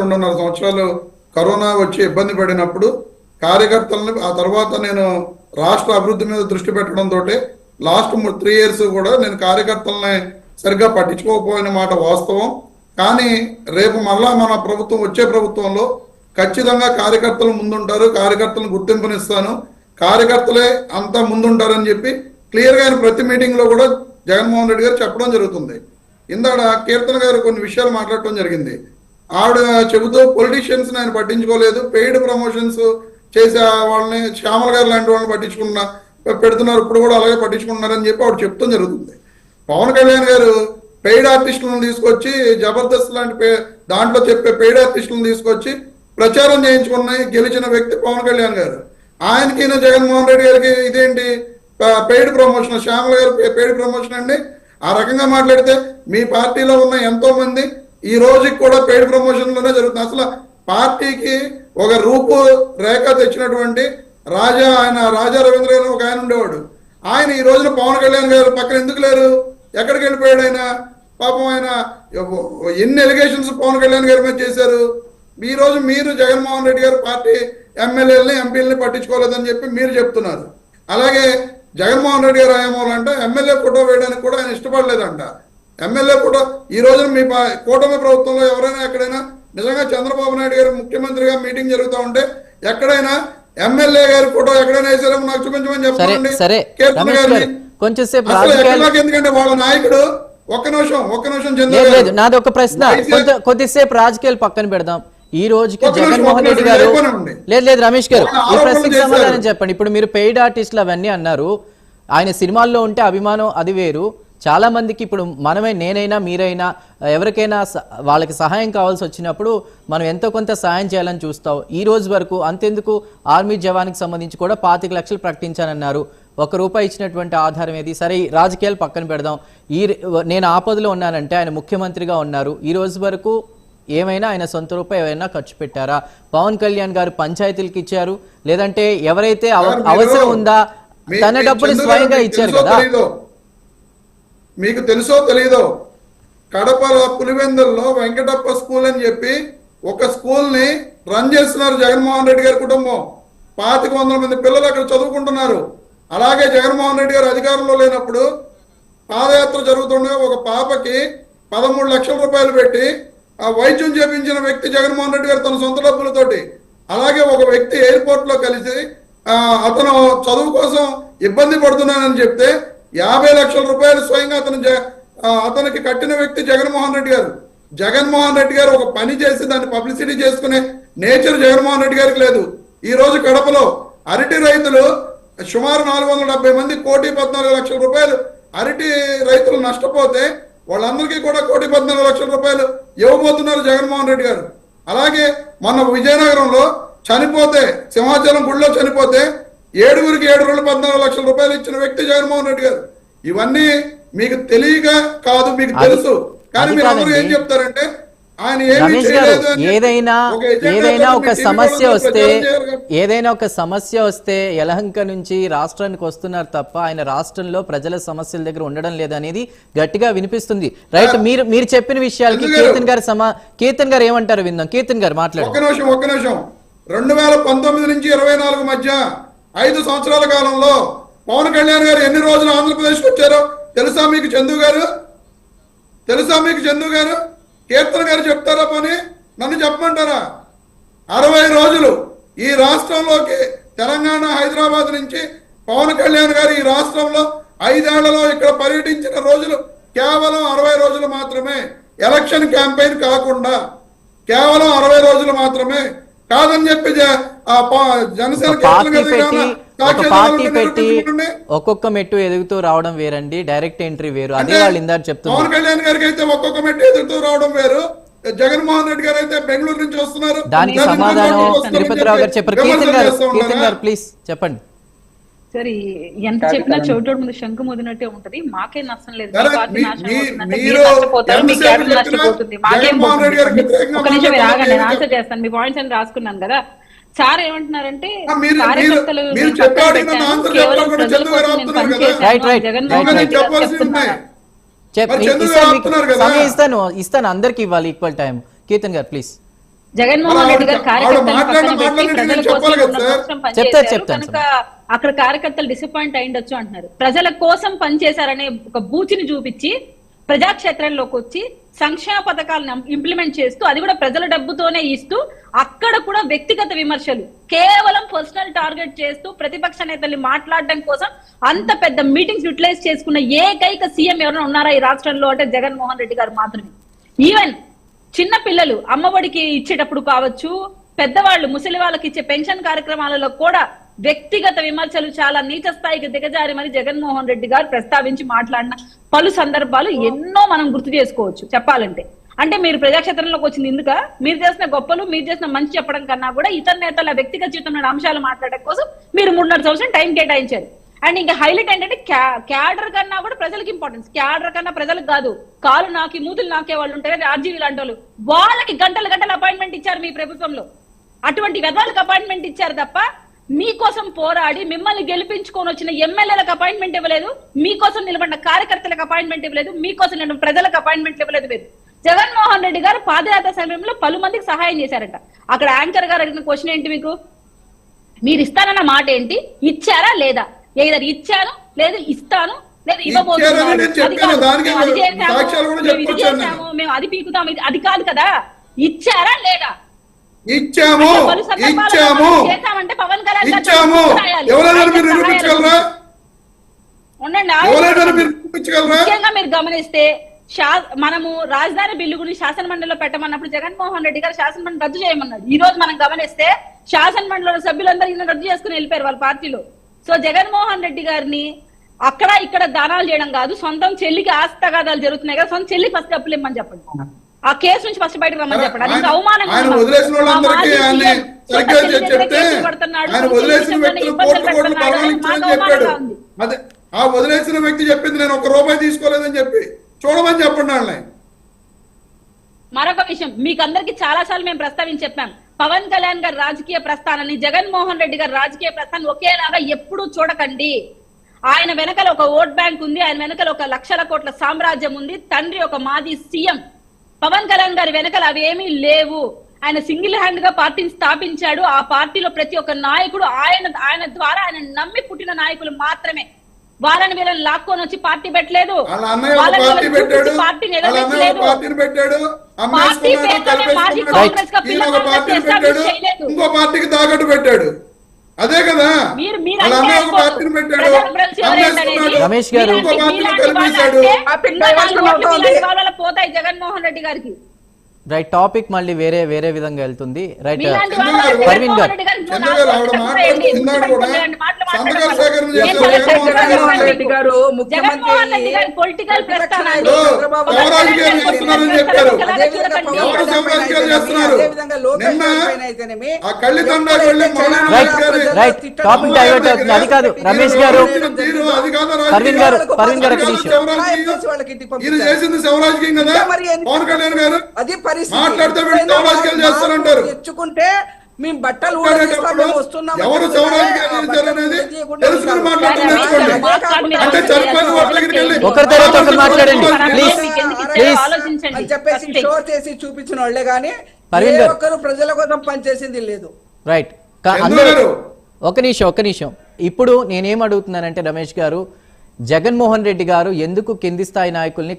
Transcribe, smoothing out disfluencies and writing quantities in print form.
2.5 సంవత్సరాలు కరోనా వచ్చి ఇబ్బంది పడినప్పుడు కార్యకర్తలను ఆ తర్వాత నేను రాష్ట్ర అభివృద్ధి మీద దృష్టి పెట్టడంతో లాస్ట్ 3 years కూడా నేను కార్యకర్తలని సరిగ్గా పట్టించుకోకపోయిన మాట వాస్తవం. కానీ రేపు మళ్ళా మన ప్రభుత్వం వచ్చే ప్రభుత్వంలో ఖచ్చితంగా కార్యకర్తలు ముందుంటారు, కార్యకర్తలను గుర్తింపునిస్తాను, కార్యకర్తలే అంతా ముందుంటారని చెప్పి క్లియర్గా ఆయన ప్రతి మీటింగ్లో కూడా జగన్మోహన్ రెడ్డి గారు చెప్పడం జరుగుతుంది. ఇందాక కీర్తన గారు కొన్ని విషయాలు మాట్లాడటం జరిగింది. ఆవిడ చెబుతూ పొలిటీషియన్స్ ఆయన పట్టించుకోలేదు, పెయిడ్ ప్రమోషన్స్ చేసే వాళ్ళని శ్యామల గారు లాంటి వాళ్ళని పెడుతున్నారు, ఇప్పుడు కూడా అలాగే పట్టించుకుంటున్నారని చెప్పి ఆవిడ చెప్తాం జరుగుతుంది. పవన్ కళ్యాణ్ గారు పెయిడ్ ఆర్టిస్టులను తీసుకొచ్చి జబర్దస్త్ లాంటి దాంట్లో చెప్పే పెయిడ్ ఆర్టిస్టులను తీసుకొచ్చి ప్రచారం చేయించుకున్నాయి గెలిచిన వ్యక్తి పవన్ కళ్యాణ్ గారు. ఆయనకి జగన్మోహన్ రెడ్డి గారికి ఇదేంటి పెయిడ్ ప్రమోషన్, శ్యామల గారు పెయిడ్ ప్రమోషన్ అండి. ఆ రకంగా మాట్లాడితే మీ పార్టీలో ఉన్న ఎంతో మంది ఈ రోజుకి కూడా పెయిడ్ ప్రమోషన్లోనే జరుగుతుంది. అసలు పార్టీకి ఒక రూపు రేఖ తెచ్చినటువంటి రాజా రవీంద్ర గారు ఒక ఆయన ఉండేవాడు. ఆయన ఈ రోజున పవన్ కళ్యాణ్ గారు పక్కన ఎందుకు లేరు? ఎక్కడికి వెళ్ళిపోయాడు ఆయన? పాపం ఆయన ఎన్ని ఎలిగేషన్స్ పవన్ కళ్యాణ్ గారి మీద చేశారు. ఈ రోజు మీరు జగన్మోహన్ రెడ్డి గారు పార్టీ ఎమ్మెల్యేలని ఎంపీలని పట్టించుకోలేదని చెప్పి మీరు చెప్తున్నారు. అలాగే జగన్మోహన్ రెడ్డి గారు ఏమోలంటే ఎమ్మెల్యే ఫోటో వేయడానికి కూడా ఆయన ఇష్టపడలేదంట. ఎమ్మెల్యే ఫోటో ఈ రోజున మీ కూటమి ప్రభుత్వంలో ఎవరైనా ఎక్కడైనా నిజంగా చంద్రబాబు నాయుడు గారు ముఖ్యమంత్రిగా మీటింగ్ జరుగుతూ ఉంటే ఎక్కడైనా ఎమ్మెల్యే గారి ఫోటో ఎక్కడైనా వేసారో నాకు చూపించమని చెప్పండి. ఎందుకంటే వాళ్ళ నాయకుడు ఒక్క నిమిషం నాది ఒక ప్రశ్న, కొద్దిసేపు రాజకీయాలు పక్కన పెడదాం. ఈ రోజుకి జగన్మోహన్ రెడ్డి గారు లేదు రమేష్ గారు ఈ ప్రశ్నకి సమాధానం చెప్పండి. ఇప్పుడు మీరు పెయిడ్ ఆర్టిస్టులు అవన్నీ అన్నారు, ఆయన సినిమాల్లో ఉంటే అభిమానం అది వేరు. చాలా మందికి ఇప్పుడు మనమే, నేనైనా మీరైనా ఎవరికైనా వాళ్ళకి సహాయం కావాల్సి వచ్చినప్పుడు మనం ఎంతో కొంత సహాయం చేయాలని చూస్తాం. ఈ రోజు వరకు అంతెందుకు ఆర్మీ జవాన్కి సంబంధించి కూడా 25 లక్షలు ప్రకటించానన్నారు. ₹1 ఇచ్చినటువంటి ఆధారం ఏది? సరే రాజకీయాలు పక్కన పెడదాం. నేను ఆపదలో ఉన్నానంటే ఆయన ముఖ్యమంత్రిగా ఉన్నారు, ఈ రోజు వరకు ఏమైనా ఆయన సొంత రూపాయి ఏమైనా ఖర్చు పెట్టారా? పవన్ కళ్యాణ్ గారు పంచాయతీలకు ఇచ్చారు, లేదంటే ఎవరైతే అవసరం ఉందా తన డబ్బులు స్వయంగా ఇచ్చారు కదా. మీకు తెలుసో తెలీదో, కడప పులివెందుల్లో వెంకటప్ప స్కూల్ అని చెప్పి ఒక స్కూల్ ని రన్ చేస్తున్నారు జగన్మోహన్ రెడ్డి గారి కుటుంబం. 2500 మంది పిల్లలు అక్కడ చదువుకుంటున్నారు. అలాగే జగన్మోహన్ రెడ్డి గారు అధికారంలో లేనప్పుడు పాదయాత్ర జరుగుతుండగా ఒక పాపకి 13 లక్షల రూపాయలు పెట్టి ఆ వైద్యం చేపించిన వ్యక్తి జగన్మోహన్ రెడ్డి గారు తన సొంత డబ్బులతోటి. అలాగే ఒక వ్యక్తి ఎయిర్పోర్ట్ లో కలిసి అతను చదువు కోసం ఇబ్బంది పడుతున్నానని చెప్తే 50 లక్షల రూపాయలు స్వయంగా అతనికి కట్టిన వ్యక్తి జగన్మోహన్ రెడ్డి గారు. జగన్మోహన్ రెడ్డి గారు ఒక పని చేసి దాన్ని పబ్లిసిటీ చేసుకునే నేచర్ జగన్మోహన్ రెడ్డి గారికి లేదు. ఈ రోజు కడపలో అరటి రైతులు సుమారు 470 మంది ₹1,14,00,000 అరటి రైతులు నష్టపోతే వాళ్ళందరికీ కూడా ₹1,14,00,000 ఇవ్వబోతున్నారు జగన్మోహన్ రెడ్డి గారు. అలాగే మన విజయనగరంలో చనిపోతే, సింహాచలం గుడిలో చనిపోతే 7గురికి 7 రోజులు ₹14,00,000 ఇచ్చిన వ్యక్తి జగన్మోహన్ రెడ్డి గారు. ఇవన్నీ మీకు తెలియక కాదు, మీకు తెలుసు. కానీ మీరు అందరూ ఏం చెప్తారంటే ఆయన ఏదైనా ఒక సమస్య వస్తే యలహంక నుంచి రాష్ట్రానికి వస్తున్నారు తప్ప ఆయన రాష్ట్రంలో ప్రజల సమస్యల దగ్గర ఉండడం లేదనేది గట్టిగా వినిపిస్తుంది. రైట్, మీరు చెప్పిన విషయాలకి కీర్తన్ గారు ఏమంటారు విందాం. కీర్తన్ గారు మాట్లాడారు. ఒక్క నిమిషం 2019 నుంచి 24 మధ్య 5 సంవత్సరాల కాలంలో పవన్ కళ్యాణ్ గారు ఎన్ని రోజులు ఆంధ్రప్రదేశ్కి వచ్చారో తెలుసా మీకు? చందు గారు కీర్తన గారు చెప్తారా? పోనీ నన్ను చెప్పమంటారా? 60 రోజులు ఈ రాష్ట్రంలోకి, తెలంగాణ హైదరాబాద్ నుంచి పవన్ కళ్యాణ్ గారు ఈ రాష్ట్రంలో 5 ఏళ్లలో ఇక్కడ పర్యటించిన రోజులు కేవలం 60 రోజులు మాత్రమే. ఎలక్షన్ క్యాంపెయిన్ కాకుండా కేవలం 60 రోజులు మాత్రమే. కాదని చెప్పి జనసేన పార్టీ పెట్టి ఒక్కొక్క మెట్టు ఎదుగుతూ రావడం వేరండి, డైరెక్ట్ ఎంట్రీ వేరు. అదే వాళ్ళు ఇందాక చెప్తున్నారు. పవన్ కళ్యాణ్ గారికి అయితే ఒక్కొక్క మెట్టు ఎదుగుతూ రావడం వేరు, జగన్మోహన్ రెడ్డి గారు అయితే బెంగళూరు నుంచి వస్తున్నారు. దానికి సమాధానం తిరుపతిరావు గారు చెప్పారు. కీర్తన్ గారు ప్లీజ్ చెప్పండి. సరే, ఎంత చెప్పినా చోటు ముందు శంకు ముదినట్టే ఉంటది. మాకేం నష్టం లేదు, నష్టపోతుంది. మాకేం ఒక నిమిషం ఆగండి, నేను ఆన్సర్ చేస్తాను. మీ పాయింట్స్ అని రాసుకున్నాను కదా. సార్ ఏమంటున్నారంటే కార్యకర్తలు ఇస్తాను అందరికి ఇవ్వాలి ఈక్వల్ టైం. కీర్తన్ గారు ప్లీజ్. జగన్మోహన్ రెడ్డి గారు కార్యకర్తలు పక్కన పెట్టి ప్రజల కోసం చెప్పాలి కదా 2 సార్. సంవత్సరం పనిచేశారు కనుక అక్కడ కార్యకర్తలు డిసప్పాయింట్ అయ్యిండొచ్చు అంటున్నారు. ప్రజల కోసం పనిచేశారనే ఒక బూచిని చూపించి ప్రజాక్షేత్రంలోకి వచ్చి సంక్షేమ పథకాలను ఇంప్లిమెంట్ చేస్తూ అది కూడా ప్రజల డబ్బుతోనే ఇస్తూ అక్కడ కూడా వ్యక్తిగత విమర్శలు కేవలం పర్సనల్ టార్గెట్ చేస్తూ ప్రతిపక్ష నేతల్ని మాట్లాడడం కోసం అంత పెద్ద మీటింగ్స్ యూటిలైజ్ చేసుకున్న ఏకైక సీఎం ఎవరైనా ఉన్నారా ఈ రాష్ట్రంలో అంటే జగన్మోహన్ రెడ్డి గారు మాత్రమే. ఈవెన్ చిన్న పిల్లలు అమ్మఒడికి ఇచ్చేటప్పుడు కావచ్చు, పెద్దవాళ్ళు ముసలి వాళ్ళకి ఇచ్చే పెన్షన్ కార్యక్రమాలలో కూడా వ్యక్తిగత విమర్శలు చాలా నీచ స్థాయికి దిగజారి మరి జగన్మోహన్ రెడ్డి గారు ప్రస్తావించి మాట్లాడిన పలు సందర్భాలు ఎన్నో మనం గుర్తు చేసుకోవచ్చు చెప్పాలంటే. అంటే మీరు ప్రజాక్షేత్రంలోకి వచ్చింది ఎందుక మీరు చేసిన గొప్పలు మీరు చేసిన మంచి చెప్పడం కన్నా కూడా ఇతర నేతల వ్యక్తిగత జీవితంలో అంశాలు మాట్లాడడం కోసం మీరు 3.5 సంవత్సరం టైం కేటాయించారు. అండ్ ఇంకా హైలైట్ ఏంటంటే క్యాడర్ కన్నా కూడా ప్రజలకు ఇంపార్టెన్స్. క్యాడర్ కన్నా ప్రజలకు కాదు, కాలు నాకి మూతులు నాకే వాళ్ళు ఉంటారు కదా ఆర్జీవీ లాంటి వాళ్ళు, వాళ్ళకి గంటల అపాయింట్మెంట్ ఇచ్చారు మీ ప్రభుత్వంలో. అటువంటి వెధవాళ్ళకి అపాయింట్మెంట్ ఇచ్చారు తప్ప మీకోసం పోరాడి మిమ్మల్ని గెలిపించుకొని వచ్చిన ఎమ్మెల్యేలకు అపాయింట్మెంట్ ఇవ్వలేదు, మీకోసం నిలబడిన కార్యకర్తలకు అపాయింట్మెంట్ ఇవ్వలేదు, మీకోసం నిలబడిన ప్రజలకు అపాయింట్మెంట్ ఇవ్వలేదు. మీరు జగన్మోహన్ రెడ్డి గారు పాదయాత్ర సమయంలో పలు మందికి సహాయం చేశారట. అక్కడ యాంకర్ గారు అడిగిన క్వశ్చన్ ఏంటి, మీకు మీరు ఇస్తానన్న మాట ఏంటి, ఇచ్చారా లేదా? ఏదైనా ఇచ్చాను లేదు ఇస్తాను లేదు ఇవ్వబోతున్నాను, మేము అది పీకుతాం, అది కాదు కదా. ఇచ్చారా లేదా? ఇచ్చాము చేశామంటే పవన్ కళ్యాణ్ ముఖ్యంగా మీరు గమనిస్తే మనము రాజధాని బిల్లు గురించి శాసన మండలిలో పెట్టమన్నప్పుడు జగన్మోహన్ రెడ్డి గారు శాసన మండలి రద్దు చేయమన్నారు. ఈ రోజు మనం గమనిస్తే శాసన మండలిలో సభ్యులందరూ ఈయన రద్దు చేసుకుని వెళ్ళిపోయారు వాళ్ళ పార్టీలో. సో జగన్మోహన్ రెడ్డి గారిని అక్కడ ఇక్కడ దానాలు చేయడం కాదు, సొంతం చెల్లికి ఆస్తి తగాదాలు జరుగుతున్నాయి కదా, సొంత చెల్లికి ఫస్ట్ అప్పులు ఇమ్మని చెప్పండి, ఆ కేసు నుంచి ఫస్ట్ బయటకు రమ్మని చెప్పండి. అది అవమానంగా ఆ వదిలేసిన వ్యక్తి చెప్పింది నేను ₹1 తీసుకోలేదని చెప్పి చూడమని చెప్పండి వాళ్ళని. మరొక విషయం మీకు అందరికి చాలా సార్లు మేము ప్రస్తావించి చెప్పాం, పవన్ కళ్యాణ్ గారి రాజకీయ ప్రస్థానాన్ని జగన్మోహన్ రెడ్డి గారి రాజకీయ ప్రస్థానం ఒకేలాగా ఎప్పుడూ చూడకండి. ఆయన వెనకాల ఒక ఓట్ బ్యాంక్ ఉంది, ఆయన వెనకాల ఒక లక్షల కోట్ల సామ్రాజ్యం ఉంది, తండ్రి ఒక మాజీ సీఎం. పవన్ కళ్యాణ్ గారి వెనకాల అవి ఏమీ లేవు. ఆయన సింగిల్ హ్యాండ్ గా పార్టీని స్థాపించాడు. ఆ పార్టీలో ప్రతి ఒక్క నాయకుడు ఆయన ద్వారా ఆయన నమ్మి పుట్టిన నాయకులు మాత్రమే. వాళ్ళని వీళ్ళని లాక్కొని వచ్చి పార్టీ పెట్టలేదు, పార్టీని ఎగరలేదు, పార్టీ పేరుతోనే మాజీ కాంగ్రెస్ గా ఇంకో పార్టీకి తాకట్టు పెట్టాడు. అదే కదా రమేష్ గారు పోతాయి జగన్మోహన్ రెడ్డి గారికి. రైట్, టాపిక్ మళ్ళీ వేరే విధంగా వెళ్తుంది. రైట్ పర్వీన్ గారు పొలిటికల్ టాపిక్ డైవర్ట్ అవుతుంది. అది కాదు రమేష్ గారు, పర్వీన్ గారు చేసింది శివరాజకీయం కదా పవన్ కళ్యాణ్ గారు మాట్లాడితే తెచ్చుకుంటే మేము బట్టలు ఎవరు తెలుసుకుని ఒకరి తర్వాత ఒకరు మాట్లాడండి అని చెప్పేసి షో చేసి చూపించిన వాళ్ళే గానీ ఒక్కరు ప్రజల కోసం పనిచేసింది లేదు. రైట్, ఒక నిమిషం. ఇప్పుడు నేనేం అడుగుతున్నానంటే రమేష్ గారు, జగన్మోహన్ రెడ్డి గారు ఎందుకు కింది స్థాయి నాయకుల్ని